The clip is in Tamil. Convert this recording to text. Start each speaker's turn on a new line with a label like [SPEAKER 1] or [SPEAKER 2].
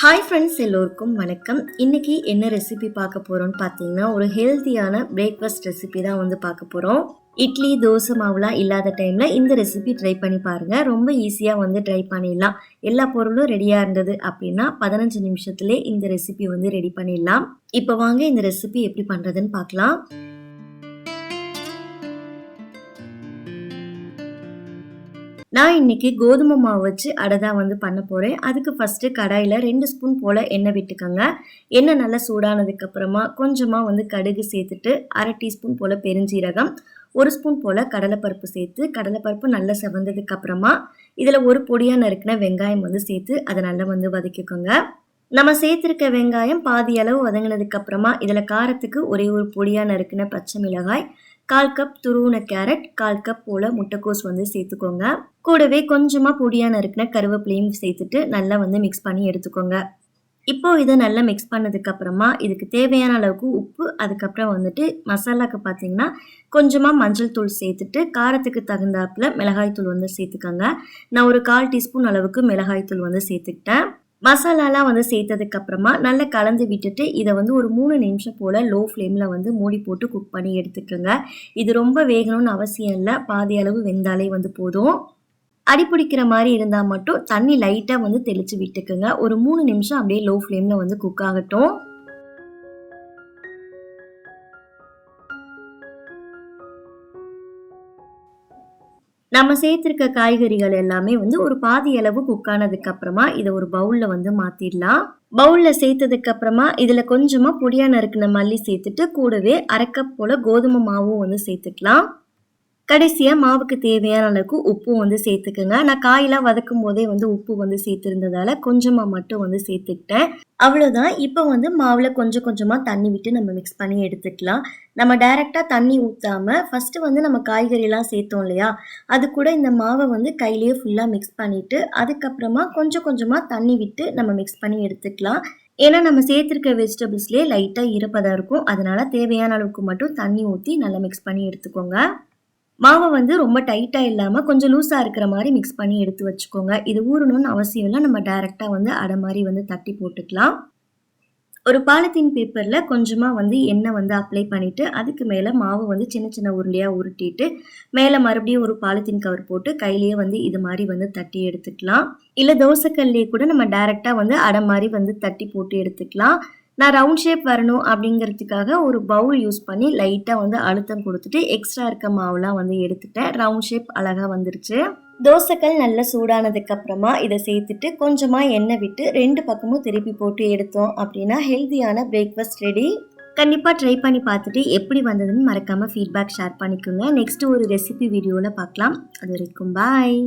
[SPEAKER 1] ஹாய் ஃப்ரெண்ட்ஸ், எல்லோருக்கும் வணக்கம். இன்னைக்கு என்ன ரெசிபி பார்க்க போகிறோம்னு பார்த்தீங்கன்னா, ஒரு ஹெல்த்தியான பிரேக்ஃபாஸ்ட் ரெசிபி தான் வந்து பார்க்க போகிறோம். இட்லி தோசை மாவுலாம் இல்லாத டைமில் இந்த ரெசிபி ட்ரை பண்ணி பாருங்கள். ரொம்ப ஈஸியாக வந்து ட்ரை பண்ணிடலாம். எல்லா பொருளும் ரெடியாக இருந்தது அப்படின்னா 15 நிமிஷத்துலேயே இந்த ரெசிபி வந்து ரெடி பண்ணிடலாம். இப்போ வாங்க இந்த ரெசிபி எப்படி பண்ணுறதுன்னு பார்க்கலாம். நான் இன்னைக்கு கோதுமை மாவு வச்சு அடை தான் வந்து பண்ண போகிறேன். அதுக்கு ஃபஸ்ட்டு கடாயில் 2 ஸ்பூன் போல் எண்ணெய் விட்டுக்கோங்க. எண்ணெய் நல்லா சூடானதுக்கப்புறமா கொஞ்சமாக வந்து கடுகு சேர்த்துட்டு 1/2 டீஸ்பூன் போல் பெருஞ்சீரகம், 1 ஸ்பூன் போல் கடலைப்பருப்பு சேர்த்து கடலைப்பருப்பு நல்லா செவந்ததுக்கப்புறமா இதில் ஒரு பொடியாக நறுக்கின வெங்காயம் வந்து சேர்த்து அதை நல்லா வந்து வதக்கிக்கோங்க. நம்ம சேர்த்துருக்க வெங்காயம் பாதி அளவு வதங்கினதுக்கப்புறமா இதில் காரத்துக்கு ஒரே ஒரு பொடியாக நறுக்கின பச்சை மிளகாய், 1/4 கப் துருவின கேரட், 1/4 கப் போல் முட்டைக்கோஸ் வந்து சேர்த்துக்கோங்க. கூடவே கொஞ்சமாக பொடியாக நறுக்கின கருவேப்பிலையும் சேர்த்துட்டு நல்லா வந்து மிக்ஸ் பண்ணி எடுத்துக்கோங்க. இப்போ இதை நல்லா மிக்ஸ் பண்ணதுக்கப்புறமா இதுக்கு தேவையான அளவுக்கு உப்பு, அதுக்கப்புறம் வந்துட்டு மசாலாவுக்கு பார்த்தீங்கன்னா கொஞ்சமாக மஞ்சள் தூள் சேர்த்துட்டு காரத்துக்கு தகுந்தாப்புல மிளகாய் தூள் வந்து சேர்த்துக்கோங்க. நான் ஒரு 1/4 டீஸ்பூன் அளவுக்கு மிளகாய் தூள் வந்து சேர்த்துக்கிட்டேன். மசாலாலாம் வந்து சேர்த்ததுக்கப்புறமா நல்லா கலந்து விட்டுட்டு இதை வந்து ஒரு 3 நிமிஷம் போல் லோ ஃப்ளேமில் வந்து மூடி போட்டு குக் பண்ணி எடுத்துக்கோங்க. இது ரொம்ப வேகணும்னு அவசியம் இல்லை, பாதி அளவு வெந்தாலே வந்து போதும். அடிப்பிடிக்கிற மாதிரி இருந்தால் மட்டும் தண்ணி லைட்டாக வந்து தெளித்து விட்டுக்குங்க. ஒரு 3 நிமிஷம் அப்படியே லோ ஃப்ளேமில் வந்து குக் ஆகட்டும். நம்ம சேர்த்துருக்க காய்கறிகள் எல்லாமே வந்து ஒரு பாதி அளவு குக் ஆனதுக்கு அப்புறமா இதை ஒரு பவுல்ல வந்து மாத்திடலாம். பவுல்ல சேர்த்ததுக்கு அப்புறமா இதுல கொஞ்சமா பொடியா நறுக்கின மல்லி சேர்த்துட்டு கூடவே 1/2 கப் போல கோதுமை மாவும் வந்து சேர்த்துக்கலாம். கடைசியாக மாவுக்கு தேவையான அளவுக்கு உப்பும் வந்து சேர்த்துக்குங்க. நான் காயெல்லாம் வதக்கும் போதே வந்து உப்பு வந்து சேர்த்துருந்ததால கொஞ்சமாக மட்டும் வந்து சேர்த்துக்கிட்டேன். அவ்வளோதான். இப்போ வந்து மாவில் கொஞ்சம் கொஞ்சமாக தண்ணி விட்டு நம்ம மிக்ஸ் பண்ணி எடுத்துக்கலாம். நம்ம டைரெக்டாக தண்ணி ஊற்றாமல் ஃபஸ்ட்டு வந்து நம்ம காய்கறியெல்லாம் சேர்த்தோம் இல்லையா, அது கூட இந்த மாவை வந்து கையிலேயே ஃபுல்லாக மிக்ஸ் பண்ணிவிட்டு அதுக்கப்புறமா கொஞ்சம் கொஞ்சமாக தண்ணி விட்டு நம்ம மிக்ஸ் பண்ணி எடுத்துக்கலாம். ஏன்னா நம்ம சேர்த்துருக்க வெஜிடபிள்ஸ்லேயே லைட்டாக ஈரப்பதம் இருக்கும். அதனால் தேவையான அளவுக்கு மட்டும் தண்ணி ஊற்றி நல்லா மிக்ஸ் பண்ணி எடுத்துக்கோங்க. மாவை வந்து ரொம்ப டைட்டாக இல்லாமல் கொஞ்சம் லூஸாக இருக்கிற மாதிரி மிக்ஸ் பண்ணி எடுத்து வச்சுக்கோங்க. இது ஊறணும்னு அவசியம் இல்லை, நம்ம டைரெக்டாக வந்து அடை மாதிரி வந்து தட்டி போட்டுக்கலாம். ஒரு பாலித்தீன் பேப்பரில் கொஞ்சமாக வந்து எண்ணெய் வந்து அப்ளை பண்ணிவிட்டு அதுக்கு மேலே மாவு வந்து சின்ன சின்ன உருண்டையாக உருட்டிட்டு மேலே மறுபடியும் ஒரு பாலித்தீன் கவர் போட்டு கையிலேயே வந்து இது மாதிரி வந்து தட்டி எடுத்துக்கலாம். இல்லை தோசைக்கல்லையே கூட நம்ம டைரெக்டாக வந்து அடை மாதிரி வந்து தட்டி போட்டு எடுத்துக்கலாம். நான் ரவுண்ட் ஷேப் வரணும் அப்படிங்கிறதுக்காக ஒரு பவுல் யூஸ் பண்ணி லைட்டாக வந்து அழுத்தம் கொடுத்துட்டு எக்ஸ்ட்ரா இருக்க மாவுலாம் வந்து எடுத்துட்டேன். ரவுண்ட் ஷேப் அழகாக வந்துருச்சு. தோசைக்கல் நல்லா சூடானதுக்கப்புறமா இதை சேர்த்துட்டு கொஞ்சமாக எண்ணெய் விட்டு 2 பக்கமும் திருப்பி போட்டு எடுத்தோம் அப்படின்னா ஹெல்த்தியான பிரேக்ஃபாஸ்ட் ரெடி. கண்டிப்பாக ட்ரை பண்ணி பார்த்துட்டு எப்படி வந்ததுன்னு மறக்காமல் ஃபீட்பேக் ஷேர் பண்ணிக்கோங்க. நெக்ஸ்ட்டு ஒரு ரெசிபி வீடியோவில் பார்க்கலாம். அது வரைக்கும் பாய்.